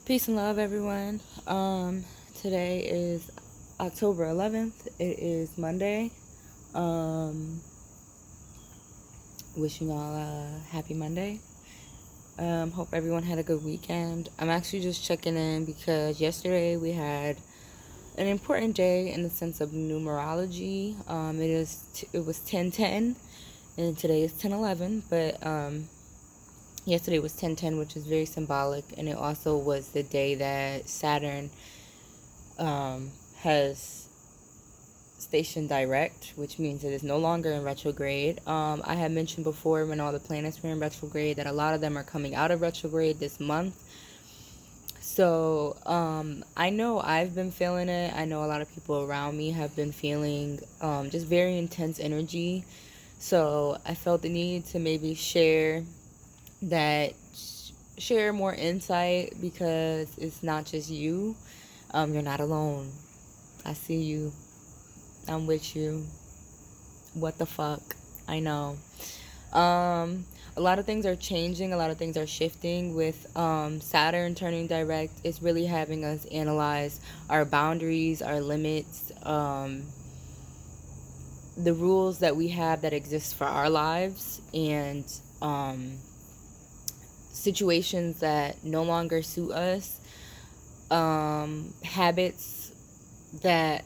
Peace and love, everyone. Today is October 11th. It is Monday. Um, Wishing y'all a happy Monday. Hope everyone had a good weekend. I'm actually just checking in because yesterday we had an important day in the sense of numerology. It was 10:10, and today is 10:11. But yesterday was 10:10, which is very symbolic, and it also was the day that Saturn has station direct, which means it is no longer in retrograde. I had mentioned before when all the planets were in retrograde that a lot of them are coming out of retrograde this month. So I know I've been feeling it. I know a lot of people around me have been feeling just very intense energy. So I felt the need to maybe that share more insight because it's not just you. You're not alone. I see you. I'm with you. What the fuck? I know. A lot of things are changing. A lot of things are shifting with Saturn turning direct. It's really having us analyze our boundaries, our limits, the rules that we have that exist for our lives, and situations that no longer suit us, habits that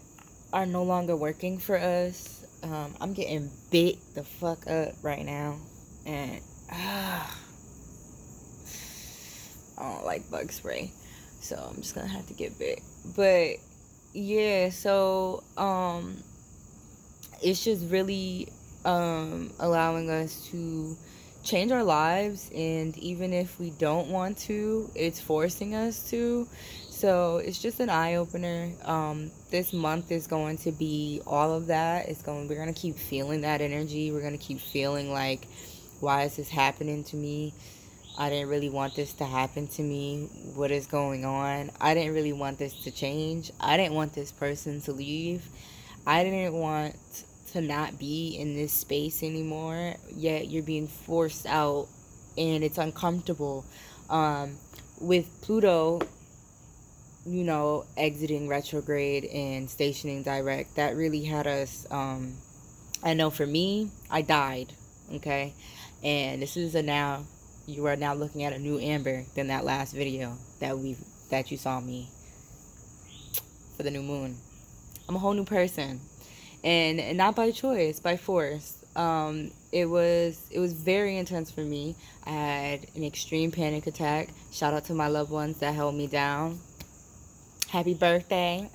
are no longer working for us. I'm getting bit the fuck up right now, and I don't like bug spray, so I'm just gonna have to get bit. But yeah, so it's just really allowing us to change our lives, and even if we don't want to, it's forcing us to. So it's just an eye-opener. This month is going to be all of that. We're going to keep feeling that energy. We're going to keep feeling like, why is this happening to me? I didn't really want this to happen to me. What is going on? I didn't really want this to change. I didn't want this person to leave. I didn't want to not be in this space anymore, yet you're being forced out, and it's uncomfortable. With Pluto, exiting retrograde and stationing direct, that really had us, I know for me, I died, okay? And you are now looking at a new Amber than that last video that you saw me for the new moon. I'm a whole new person. And not by choice, by force. It was very intense for me. I had an extreme panic attack. Shout out to my loved ones that held me down. Happy birthday.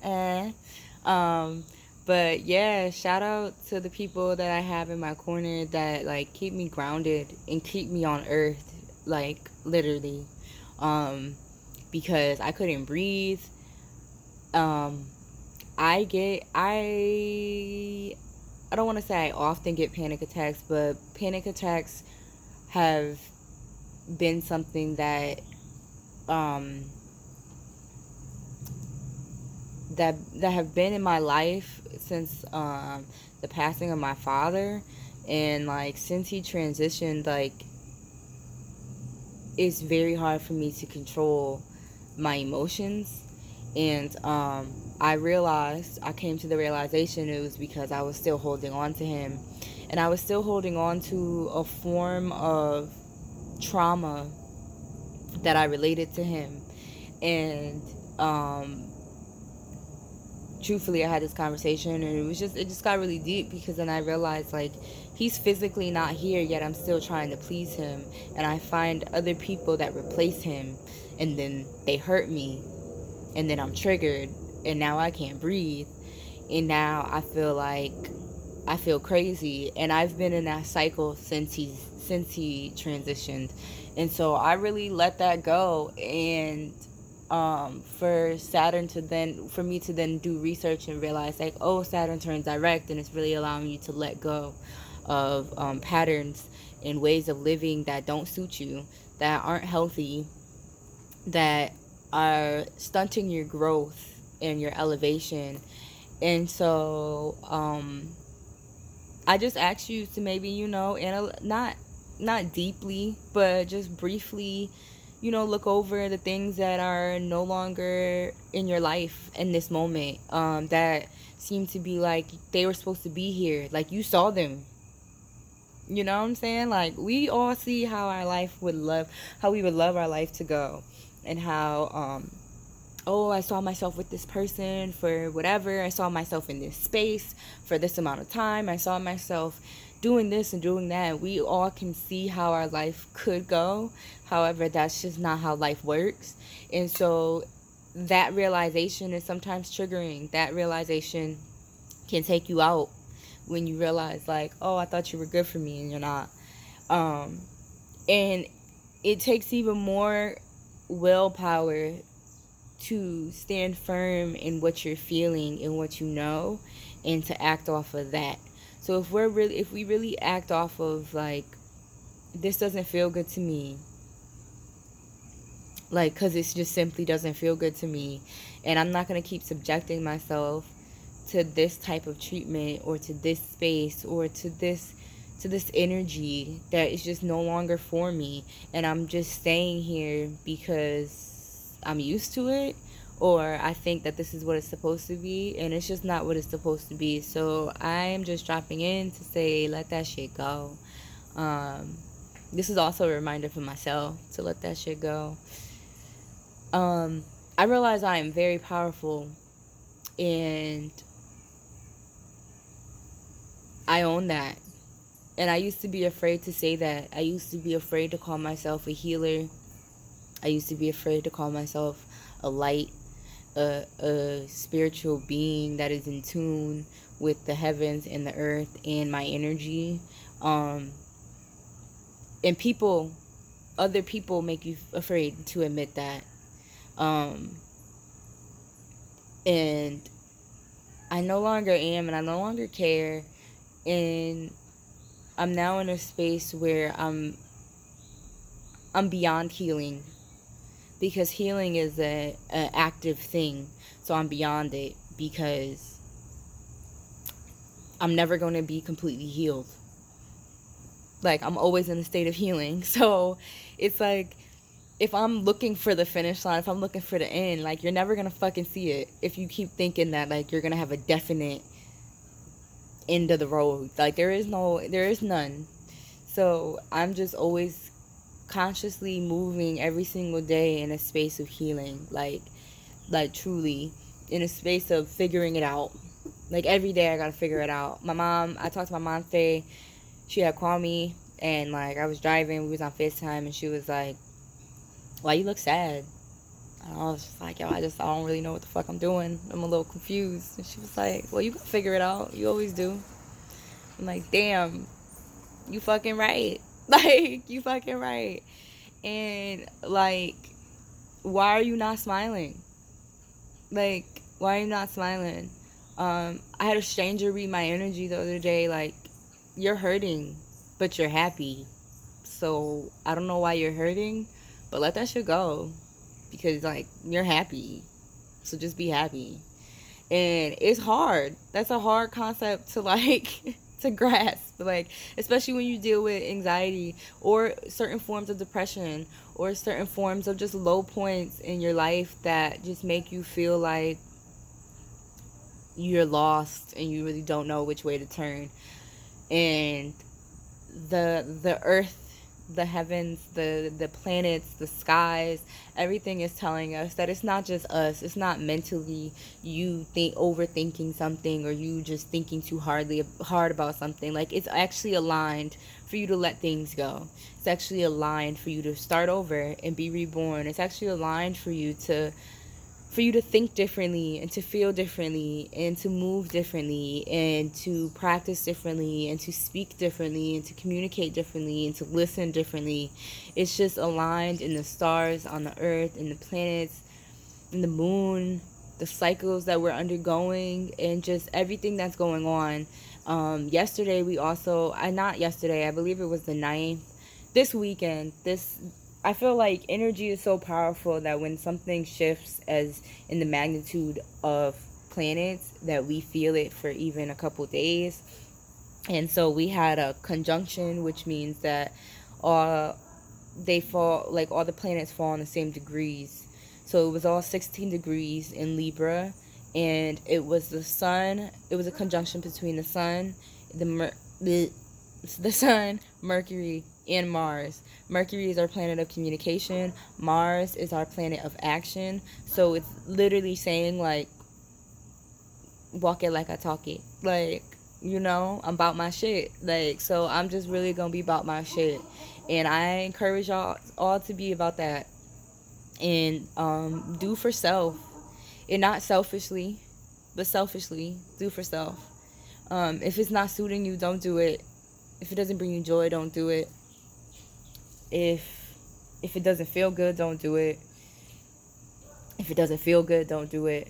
But yeah, shout out to the people that I have in my corner that like keep me grounded and keep me on earth, like literally. Because I couldn't breathe. I don't want to say I often get panic attacks, but panic attacks have been something that that have been in my life since the passing of my father, and like since he transitioned, like it's very hard for me to control my emotions. And I came to the realization it was because I was still holding on to him, and I was still holding on to a form of trauma that I related to him. And truthfully, I had this conversation, and it just got really deep, because then I realized, like, he's physically not here, yet I'm still trying to please him, and I find other people that replace him, and then they hurt me, and then I'm triggered, and now I can't breathe, and now I feel crazy, and I've been in that cycle since he transitioned. And so I really let that go. And for me to then do research and realize, like, oh, Saturn turns direct, and it's really allowing you to let go of patterns and ways of living that don't suit you, that aren't healthy, that are stunting your growth and your elevation. And so I just asked you to maybe, not deeply, but just briefly, look over the things that are no longer in your life in this moment, that seem to be like they were supposed to be here. Like, you saw them. You know what I'm saying? Like, we all see how we would love our life to go, and how, oh, I saw myself with this person for whatever. I saw myself in this space for this amount of time. I saw myself doing this and doing that. We all can see how our life could go. However, that's just not how life works. And so that realization is sometimes triggering. That realization can take you out when you realize, like, oh, I thought you were good for me and you're not. And it takes even more willpower to stand firm in what you're feeling and what you know, and to act off of that. So if we really act off of, like, this doesn't feel good to me, like, because it just simply doesn't feel good to me, and I'm not going to keep subjecting myself to this type of treatment, or to this space, or to this energy that is just no longer for me, and I'm just staying here because I'm used to it, or I think that this is what it's supposed to be, and it's just not what it's supposed to be. So I'm just dropping in to say, let that shit go. This is also a reminder for myself to let that shit go. I realize I am very powerful, and I own that. And I used to be afraid to say that. I used to be afraid to call myself a healer. I used to be afraid to call myself a light, a spiritual being that is in tune with the heavens and the earth and my energy. And other people make you afraid to admit that. And I no longer am, and I no longer care. And I'm now in a space where I'm beyond healing, because healing is an active thing. So I'm beyond it, because I'm never going to be completely healed. Like, I'm always in a state of healing. So it's like, if I'm looking for the finish line, if I'm looking for the end, like, you're never going to fucking see it if you keep thinking that, like, you're going to have a definite end of the road. Like, there is none. So I'm just always consciously moving every single day in a space of healing, like truly in a space of figuring it out. Like, every day I gotta figure it out. I talked to my mom today. She had called me, and, like, I was driving, we was on FaceTime, and she was like, why you look sad? And I was just like, yo, I don't really know what the fuck I'm doing. I'm a little confused. And she was like, well, you can figure it out. You always do. I'm like, damn, you fucking right. Like, you fucking right. And, like, why are you not smiling? Like, why are you not smiling? I had a stranger read my energy the other day. Like, you're hurting, but you're happy. So I don't know why you're hurting, but let that shit go. Because, like, you're happy. So just be happy. And it's hard. That's a hard concept to, like, to grasp. Like, especially when you deal with anxiety, or certain forms of depression, or certain forms of just low points in your life that just make you feel like you're lost and you really don't know which way to turn. And the earth, the heavens, the planets, the skies, everything is telling us that it's not just us. It's not mentally you overthinking something, or you just thinking too hard about something. Like, it's actually aligned for you to let things go. It's actually aligned for you to start over and be reborn. It's actually aligned for you to think differently, and to feel differently, and to move differently, and to practice differently, and to speak differently, and to communicate differently, and to listen differently. It's just aligned in the stars, on the earth, in the planets, in the moon, the cycles that we're undergoing, and just everything that's going on. Yesterday we also, I believe it was the 9th, this weekend, I feel like energy is so powerful that when something shifts as in the magnitude of planets, that we feel it for even a couple days. And so we had a conjunction, which means that they fall, like all the planets fall in the same degrees. So it was all 16 degrees in Libra, and it was the sun. It was a conjunction between the sun, the sun, Mercury, and Mars. Mercury is our planet of communication. Mars is our planet of action. So it's literally saying, like, walk it like I talk it. Like, I'm about my shit. Like, so I'm just really gonna be about my shit. And I encourage y'all all to be about that. And do for self. And not selfishly, but selfishly. Do for self. If it's not suiting you, don't do it. If it doesn't bring you joy, don't do it. If it doesn't feel good, don't do it. If it doesn't feel good, don't do it.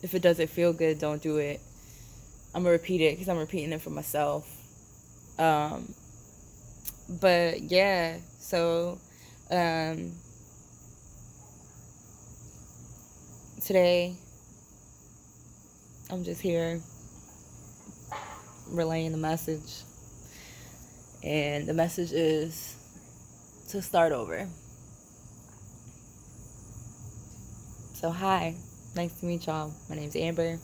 If it doesn't feel good, don't do it. I'm going to repeat it because I'm repeating it for myself. But yeah, so today I'm just here relaying the message. And the message is to start over. So hi, nice to meet y'all. My name's Amber.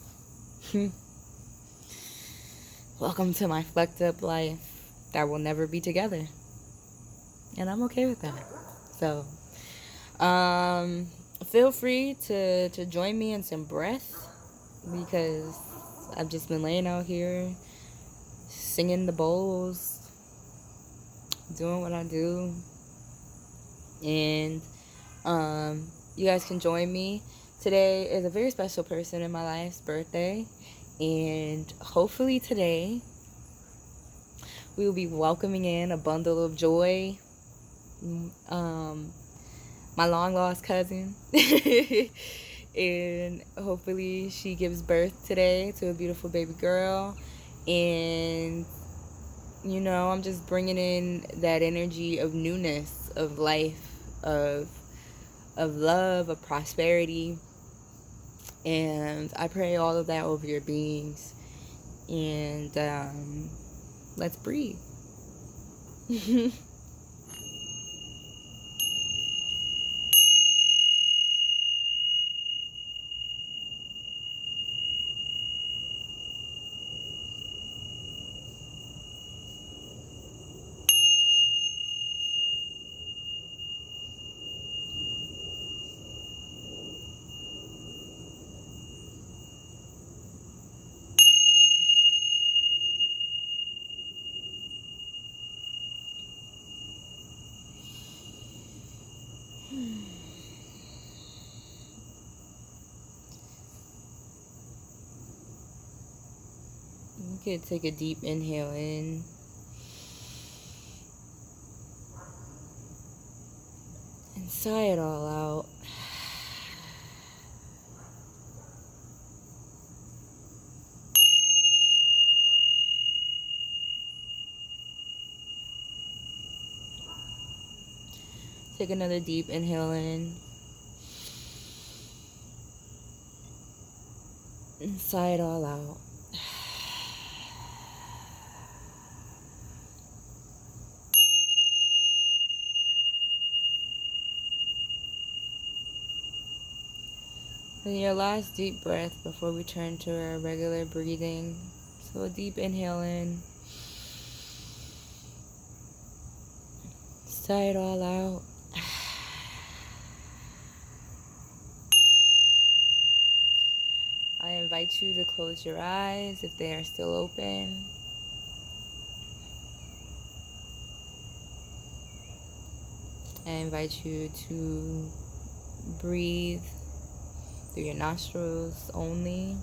Welcome to my fucked up life that will never be together. And I'm okay with that. So, feel free to join me in some breath, because I've just been laying out here singing the bowls, doing what I do. And you guys can join me. Today is a very special person in my life's birthday, and hopefully today we will be welcoming in a bundle of joy. My long lost cousin. And hopefully she gives birth today to a beautiful baby girl. And I'm just bringing in that energy of newness, of life, of love, of prosperity. And I pray all of that over your beings. And let's breathe. You could take a deep inhale in. And sigh it all out. Take another deep inhale in. And sigh it all out. Then your last deep breath before we turn to our regular breathing. So a deep inhale in. Sigh it all out. I invite you to close your eyes if they are still open. I invite you to breathe through your nostrils only.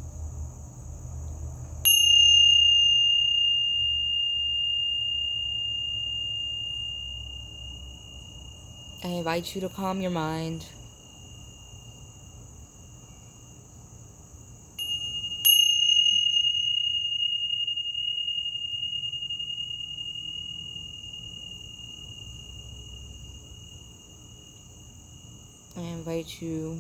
I invite you to calm your mind. I invite you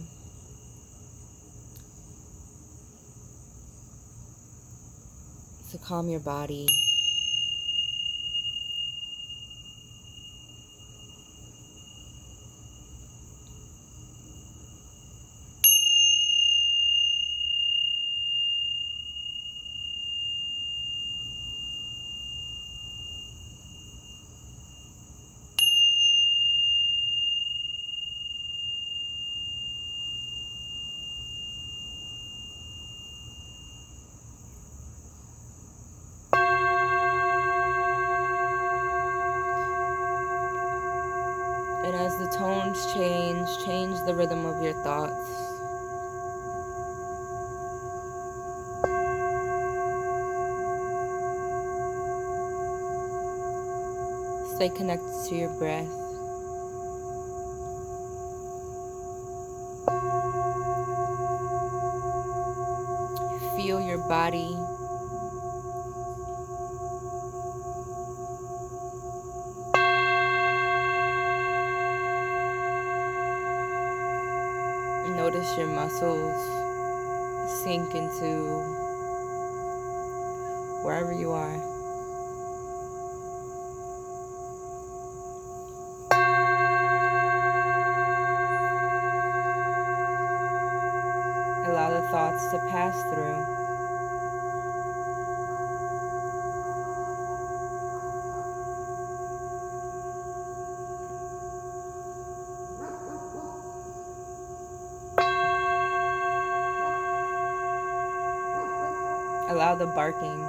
to calm your body. change the rhythm of your thoughts. Stay connected to your breath. Feel your body. Notice your muscles sink into wherever you are. Allow the thoughts to pass through. Allow the barking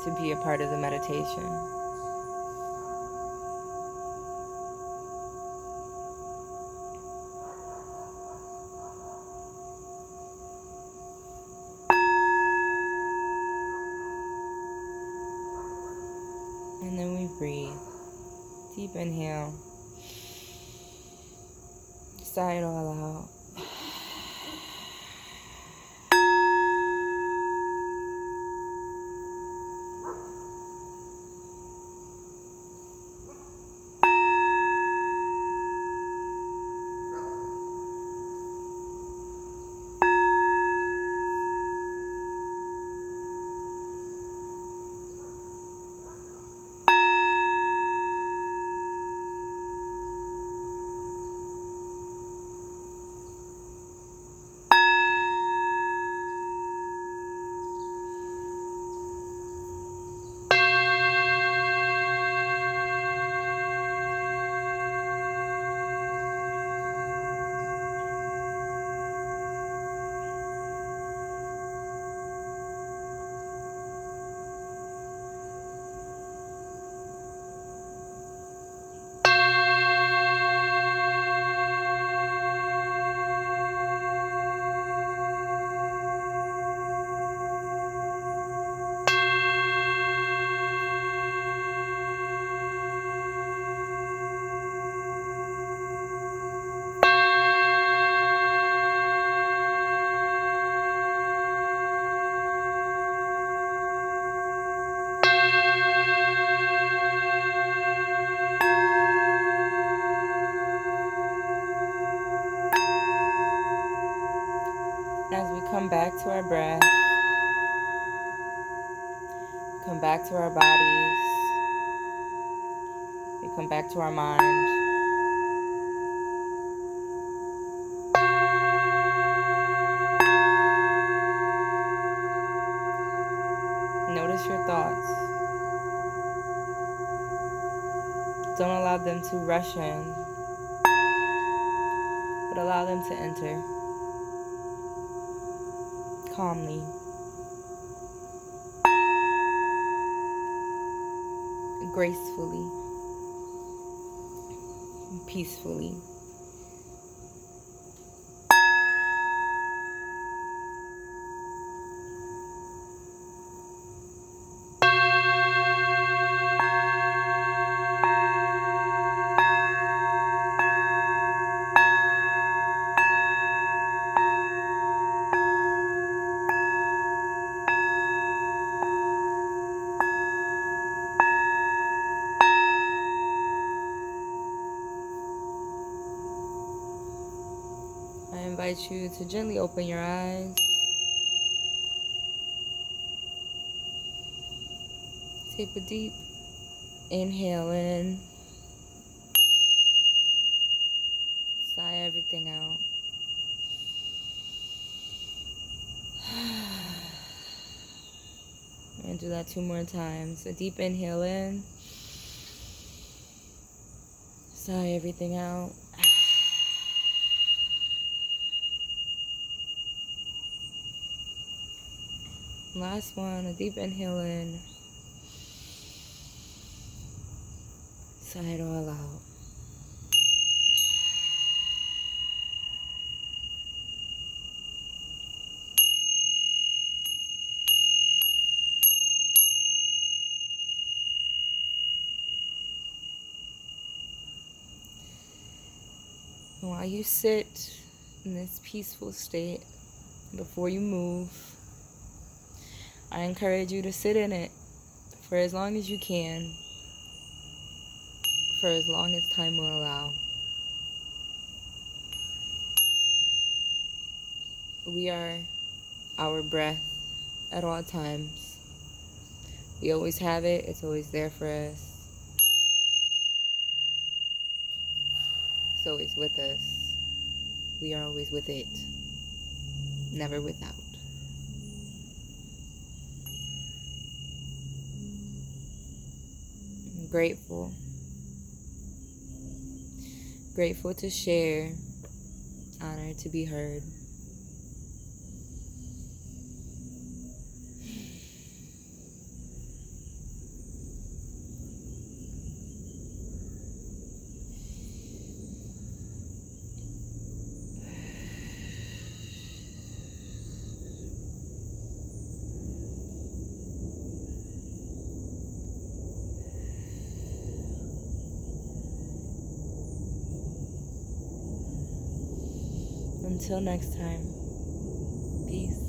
to be a part of the meditation. And then we breathe. Deep inhale. Sigh it all out. As we come back to our breath, come back to our bodies, we come back to our mind. Notice your thoughts. Don't allow them to rush in, but allow them to enter calmly, gracefully, peacefully. I invite you to gently open your eyes. Take a deep inhale in. Sigh everything out. And do that 2 more times. A deep inhale in. Sigh everything out. Last one, a deep inhale in. Sigh it all out. While you sit in this peaceful state, before you move, I encourage you to sit in it for as long as you can, for as long as time will allow. We are our breath at all times. We always have it. It's always there for us. It's always with us. We are always with it, never without. I'm grateful. Grateful to share. Honored to be heard. Until next time, peace.